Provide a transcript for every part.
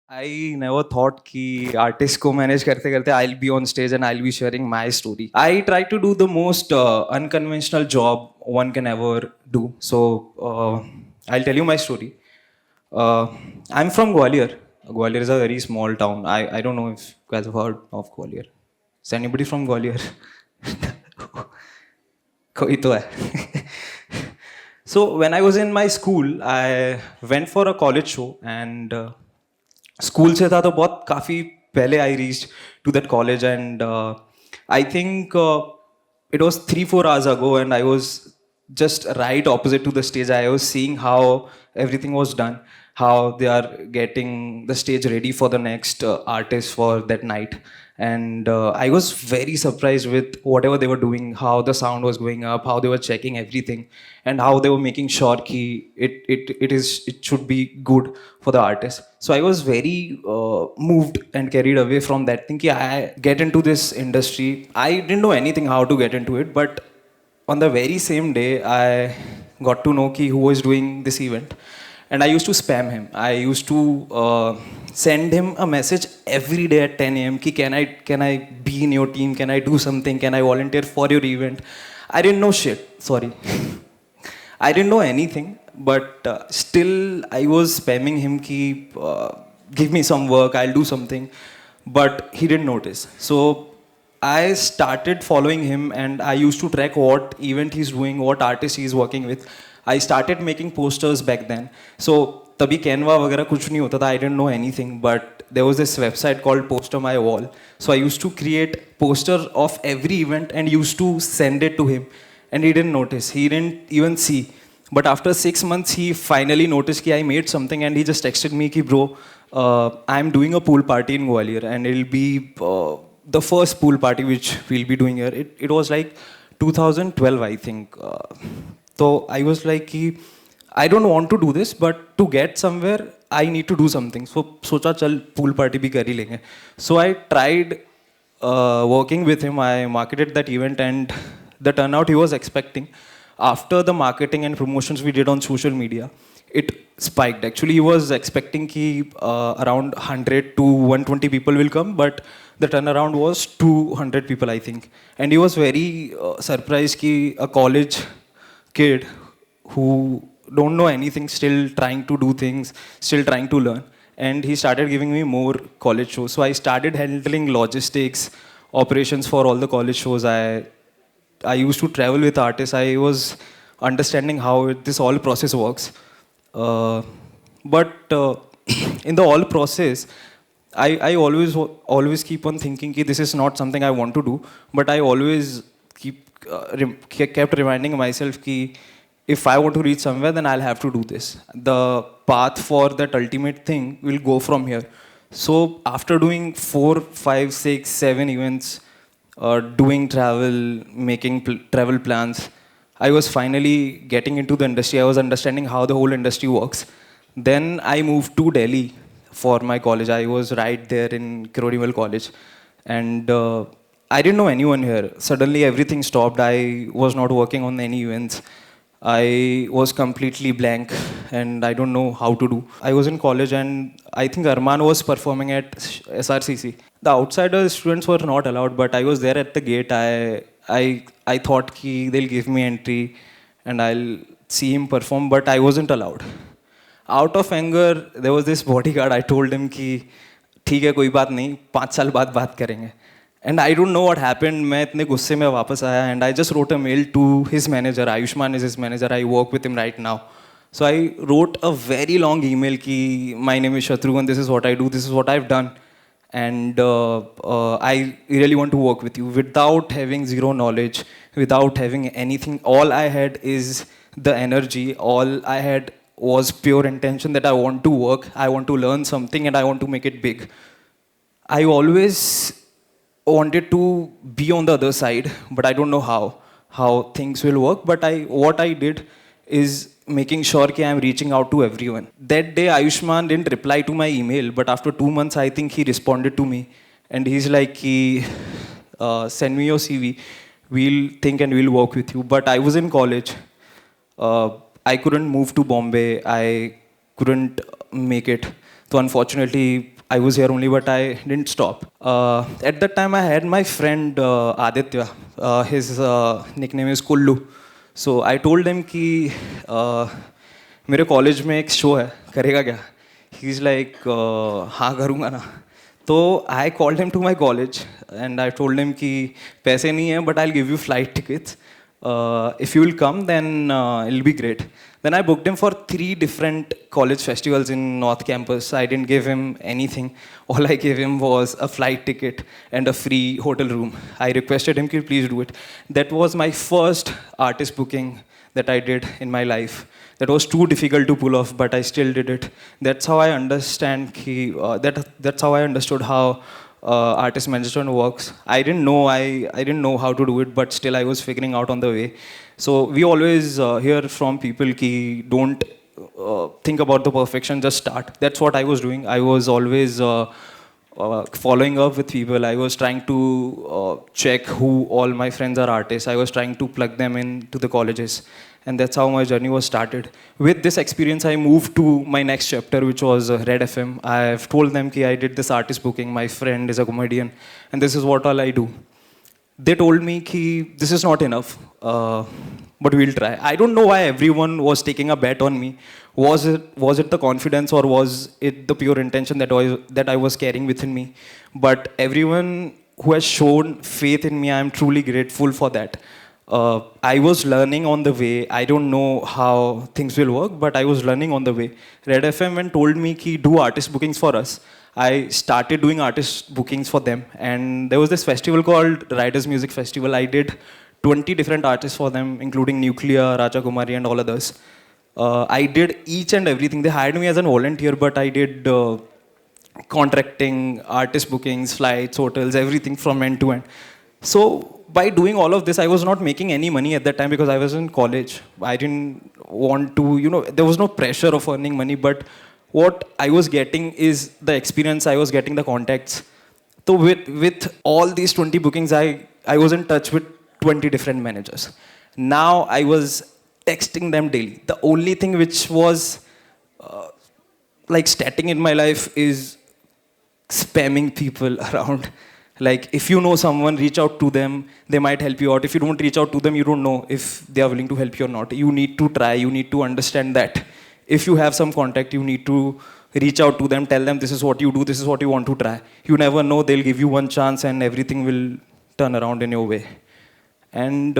I never thought कि artist को manage करते करते I'll be on stage and I'll be sharing my story. I try to do the most unconventional job one can ever do. So I'll tell you my story. Uh, I'm from Gwalior. Gwalior is a very small town. I don't know if you guys have heard of Gwalior. Is anybody from Gwalior? कोई तो है. So when I was in my school, I went for a college show and school से था तो बहुत काफ़ी पहले I reach to that college and I think it was 3-4 hours ago and I was just right opposite to the stage. I was seeing how everything was done, how they are getting the stage ready for the next artist for that night. And I was very surprised with whatever they were doing, how the sound was going up, how they were checking everything, and how they were making sure ki it should be good for the artist. So I was very moved and carried away from that thing. Ki I get into this industry. I didn't know anything how to get into it, but on the very same day, I got to know ki who was doing this event, and I used to spam him. I used to send him a message every day at 10 a.m. Ki can I be in your team? Can I do something? Can I volunteer for your event? I didn't know shit. Sorry, I didn't know anything, but still I was spamming him ki give me some work. I'll do something, but he didn't notice. So I started following him and I used to track what event he's doing, what artist he's working with. I started making posters back then. So तभी Canva वगैरह कुछ नहीं होता था. I didn't know anything, but there was this website called Poster My Wall. So I used to create poster of every event and used to send it to him. And he didn't notice. He didn't even see. But after 6 months, he finally noticed that I made something and he just texted me, ki, bro, I'm doing a pool party in Gwalior and it'll be the first pool party which we'll be doing here. It was like 2012, I think. So I was like, ki, I don't want to do this, but to get somewhere, I need to do something. So socha chal pool party bhi kar hi lenge. So I tried working with him. I marketed that event and the turnout he was expecting. After the marketing and promotions we did on social media, it spiked. Actually, he was expecting ki around 100 to 120 people will come, but the turnaround was 200 people, I think. And he was very surprised ki a college kid who don't know anything, still trying to do things, still trying to learn. And he started giving me more college shows. So I started handling logistics, operations for all the college shows. I used to travel with artists. I was understanding how this whole process works. But in the whole process, I always keep on thinking that this is not something I want to do. But I always kept reminding myself that if I want to reach somewhere, then I'll have to do this. The path for that ultimate thing will go from here. So after doing 4, 5, 6, 7 events, doing travel, making travel plans, I was finally getting into the industry. I was understanding how the whole industry works. Then I moved to Delhi for my college. I was right there in Kirodimal College. And I didn't know anyone here. Suddenly everything stopped. I was not working on any events. I was completely blank and I don't know how to do. I was in college and I think Arman was performing at SRCC. The outsider students were not allowed, but I was there at the gate. I thought ki they'll give me entry and I'll see him perform, but I wasn't allowed. Out of anger, there was this bodyguard. I told him कि ठीक है कोई बात नहीं 5 साल बाद बात करेंगे. And I don't know what happened. मैं इतने गुस्से में वापस आया and I just wrote a mail to his manager. Ayushman is his manager. I work with him right now. So I wrote a very long email कि my name is Shatrughan. This is what I do. This is what I've done. And I really want to work with you. Without having zero knowledge, without having anything, all I had is the energy. All I had was pure intention that I want to work, I want to learn something, and I want to make it big. I always wanted to be on the other side, but I don't know how things will work. But what I did is making sure that I am reaching out to everyone. That day, Ayushman didn't reply to my email, but after 2 months, I think he responded to me, and he's like, "Send me your CV. We'll think and we'll work with you." But I was in college. I couldn't move to Bombay. I couldn't make it. So unfortunately, I was here only, but I didn't stop. At that time, I had my friend Aditya. His nickname is Kullu. So I told him कि मेरे college में एक show है, करेगा क्या? He's like, हाँ करूँगा ना. तो I called him to my college and I told him कि पैसे नहीं है, but I'll give you flight tickets. If you will come, then it'll be great. Then I booked him for 3 different college festivals in North Campus. I didn't give him anything. All I gave him was a flight ticket and a free hotel room. I requested him, please do it. That was my first artist booking that I did in my life. That was too difficult to pull off, but I still did it. That's how I understand that's how I understood how artist management works. I didn't know how to do it, but still I was figuring out on the way. So we always hear from people ki don't think about the perfection, just start. That's what I was doing. I was always following up with people. I was trying to check who all my friends are artists. I was trying to plug them into the colleges. And that's how my journey was started. With this experience, I moved to my next chapter, which was Red FM. I've told them that I did this artist booking. My friend is a comedian, and this is what all I do. They told me that this is not enough, but we'll try. I don't know why everyone was taking a bet on me. Was it the confidence, or was it the pure intention that I was carrying within me? But everyone who has shown faith in me, I am truly grateful for that. I was learning on the way. I don't know how things will work, but I was learning on the way. Red FM and told me ki do artist bookings for us. I started doing artist bookings for them, and there was this festival called Writers Music Festival. I did 20 different artists for them, including Nuclear, Raja Kumari, and all others. I did each and everything. They hired me as an volunteer, but I did contracting, artist bookings, flights, hotels, everything from end to end. So by doing all of this, I was not making any money at that time because I was in college. I didn't want to, there was no pressure of earning money, but what I was getting is the experience, I was getting the contacts. So with all these 20 bookings, I was in touch with 20 different managers. Now I was texting them daily. The only thing which was like static in my life is spamming people around. Like, if you know someone, reach out to them. They might help you out. If you don't reach out to them, you don't know if they are willing to help you or not. You need to try. You need to understand that. If you have some contact, you need to reach out to them. Tell them this is what you do. This is what you want to try. You never know. They'll give you one chance and everything will turn around in your way. And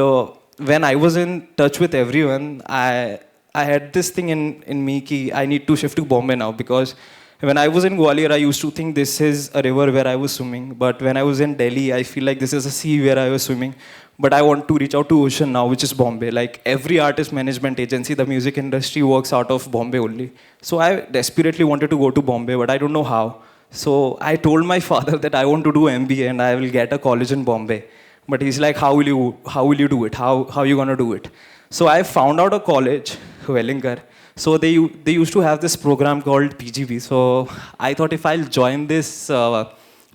when I was in touch with everyone, I had this thing in me ki I need to shift to Bombay now, because when I was in Gwalior, I used to think this is a river where I was swimming. But when I was in Delhi, I feel like this is a sea where I was swimming. But I want to reach out to ocean now, which is Bombay. Like every artist management agency, the music industry works out of Bombay only. So I desperately wanted to go to Bombay, but I don't know how. So I told my father that I want to do MBA and I will get a college in Bombay. But he's like, how will you do it? How are you gonna do it? So I found out a college, Wellinger. So they used to have this program called PGB. So I thought if I'll join this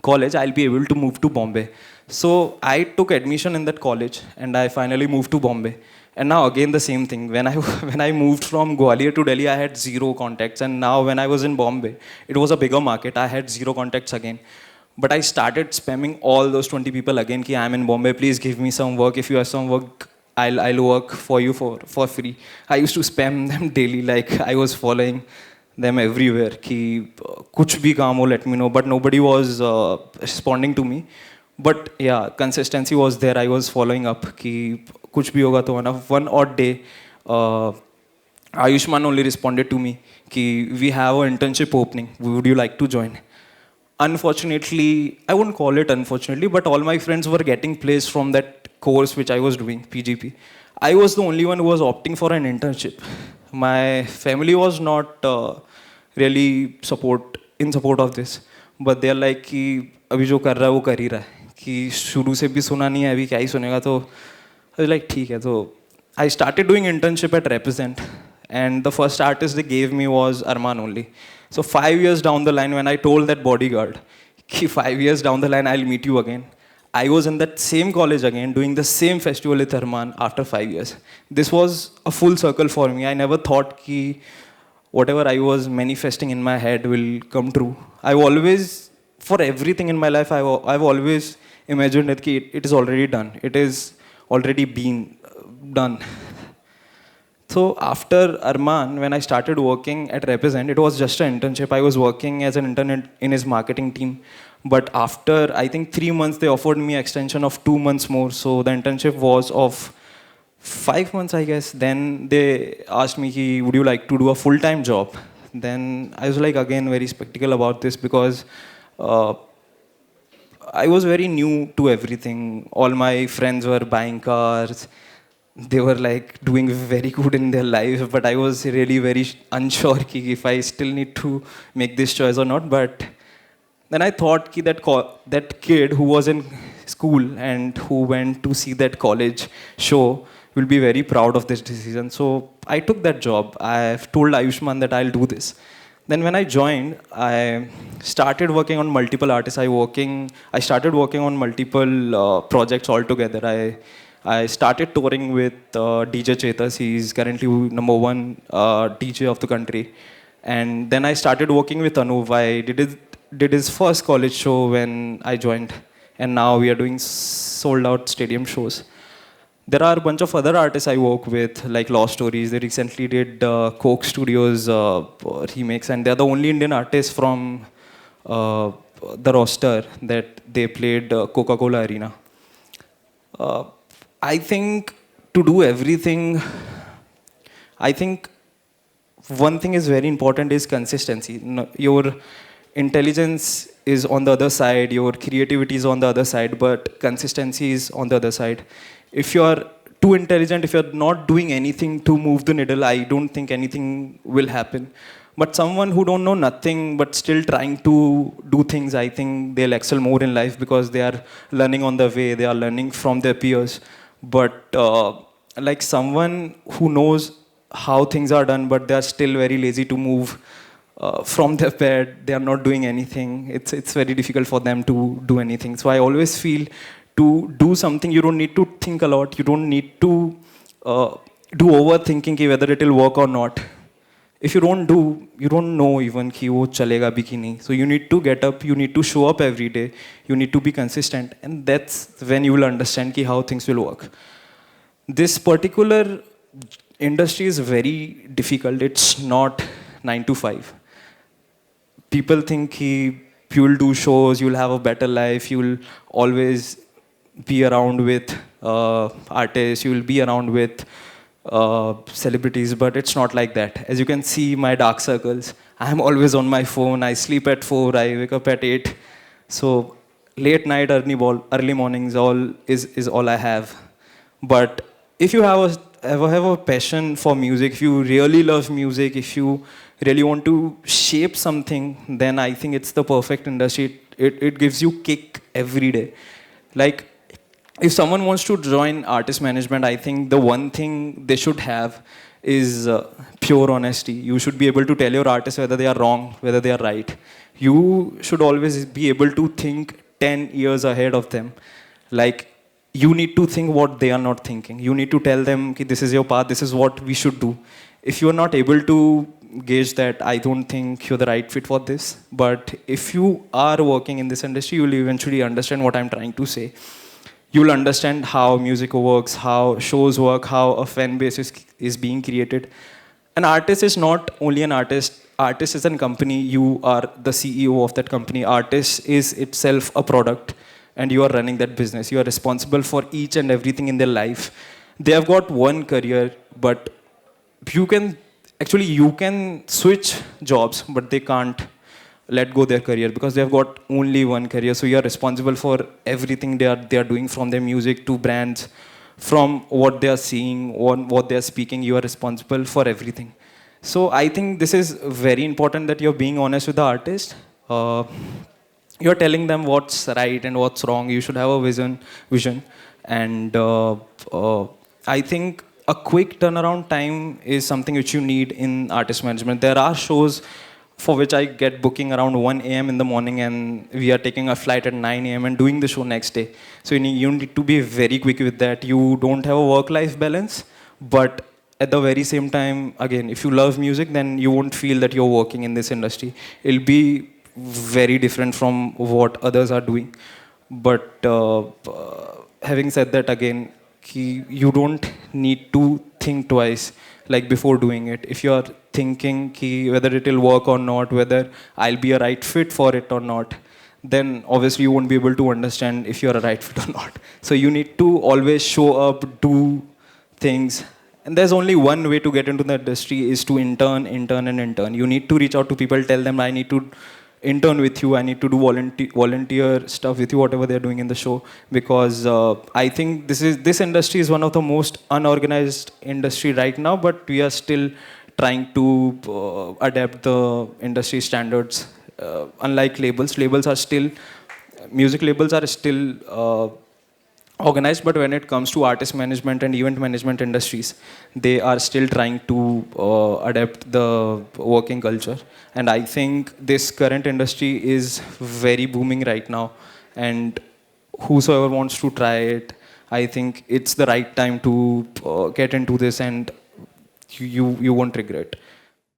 college, I'll be able to move to Bombay. So I took admission in that college and I finally moved to Bombay. And now again the same thing. When I moved from Gwalior to Delhi, I had 0 contacts. And now when I was in Bombay, it was a bigger market. I had 0 contacts again. But I started spamming all those 20 people again. Ki I'm in Bombay, please give me some work. If you have some work, I'll work for you for free. I used to spam them daily, like I was following them everywhere. Ki kuch bhi kaam ho, let me know. But nobody was responding to me. But yeah, consistency was there. I was following up. Ki kuch bhi hoga to one odd day, Ayushman only responded to me. Ki we have an internship opening. Would you like to join? Unfortunately, I wouldn't call it unfortunately, but all my friends were getting placed from that course which I was doing, PGP. I was the only one who was opting for an internship. My family was not really in support of this, but they're like कि अभी जो कर रहा है वो कर ही रहा है, कि शुरू से भी सुना नहीं है, अभी क्या ही सुनेगा. तो I was like ठीक है. So I started doing internship at Represent, and the first artist they gave me was Arman only. So 5 years down the line, when I told that bodyguard, कि 5 years down the line I'll meet you again, I was in that same college again, doing the same festival with Arman after 5 years. This was a full circle for me. I never thought कि whatever I was manifesting in my head will come true. I've always, for everything in my life, I've always imagined that it is already done. It is already been done. So after Arman, when I started working at Represent, it was just an internship. I was working as an intern in his marketing team. But after, I think 3 months, they offered me extension of 2 months more. So the internship was of 5 months, I guess. Then they asked me, would you like to do a full-time job? Then I was like, again, very skeptical about this because uh, I was very new to everything. All my friends were buying cars. They were like doing very good in their life, but I was really very unsure if I still need to make this choice or not. But then I thought that kid who was in school and who went to see that college show will be very proud of this decision. So I took that job. I've told Ayushman that I'll do this. Then when I joined, I started working on multiple artists. I started working on multiple projects altogether. I started touring with DJ Chetas. He's currently #1 DJ of the country. And then I started working with Anuv. I did his first college show when I joined. And now we are doing sold out stadium shows. There are a bunch of other artists I work with, like Law Stories. They recently did Coke Studios remix, and they're the only Indian artists from the roster that they played Coca-Cola Arena. Uh, I think to do everything, I think one thing is very important is consistency. Your intelligence is on the other side, your creativity is on the other side, but consistency is on the other side. If you're too intelligent, if you're not doing anything to move the needle, I don't think anything will happen. But someone who don't know nothing but still trying to do things, I think they'll excel more in life because they are learning on the way, they are learning from their peers. But like someone who knows how things are done, but they are still very lazy to move from their bed, they are not doing anything. It's very difficult for them to do anything. So I always feel to do something, you don't need to think a lot. You don't need to do overthinking whether it will work or not. If you don't do, you don't know even कि वो चलेगा भी कि नहीं. So you need to get up, you need to show up every day, you need to be consistent, and that's when you will understand कि how things will work. This particular industry is very difficult. It's not 9 to 5. People think कि you'll do shows, you'll have a better life, you'll always be around with artists, you'll be around with celebrities, but it's not like that. As you can see, my dark circles, I'm always on my phone. I sleep at 4, I wake up at 8. So late night, early mornings is all I have. But if you ever have a passion for music, if you really love music, if you really want to shape something, then I think it's the perfect industry. It gives you kick every day. Like, if someone wants to join artist management, I think the one thing they should have is pure honesty. You should be able to tell your artists whether they are wrong, whether they are right. You should always be able to think 10 years ahead of them. Like, you need to think what they are not thinking. You need to tell them, this is your path, this is what we should do. If you are not able to gauge that, I don't think you're the right fit for this. But if you are working in this industry, you will eventually understand what I'm trying to say. You'll understand how music works, how shows work, how a fan base is being created. An artist is not only an artist. Artist is a company. You are the CEO of that company. Artist is itself a product, and you are running that business. You are responsible for each and everything in their life. They have got one career, but you can switch jobs, but they can't let go their career because they have got only one career. So you are responsible for everything they are doing, from their music to brands, from what they are seeing, what they are speaking. You are responsible for everything. So I think this is very important that you're being honest with the artist. You're telling them what's right and what's wrong. You should have a vision. And I think a quick turnaround time is something which you need in artist management. There are shows for which I get booking around 1 a.m. in the morning, and we are taking a flight at 9 a.m. and doing the show next day. So you need to be very quick with that. You don't have a work-life balance, but at the very same time, again, if you love music, then you won't feel that you're working in this industry. It'll be very different from what others are doing. But having said that, again, you don't need to think twice, like before doing it. If you are thinking whether it will work or not, whether I'll be a right fit for it or not, then obviously you won't be able to understand if you're a right fit or not. So you need to always show up, do things. And there's only one way to get into the industry is to intern, intern, and intern. You need to reach out to people, tell them I need to intern with you, I need to do volunteer stuff with you, whatever they're doing in the show. Because I think this industry is one of the most unorganized industry right now, but we are still trying to adapt the industry standards. Unlike labels are still, music labels are still organized, but when it comes to artist management and event management industries, they are still trying to adapt the working culture. And I think this current industry is very booming right now, and whosoever wants to try it, I think it's the right time to get into this, and you won't regret.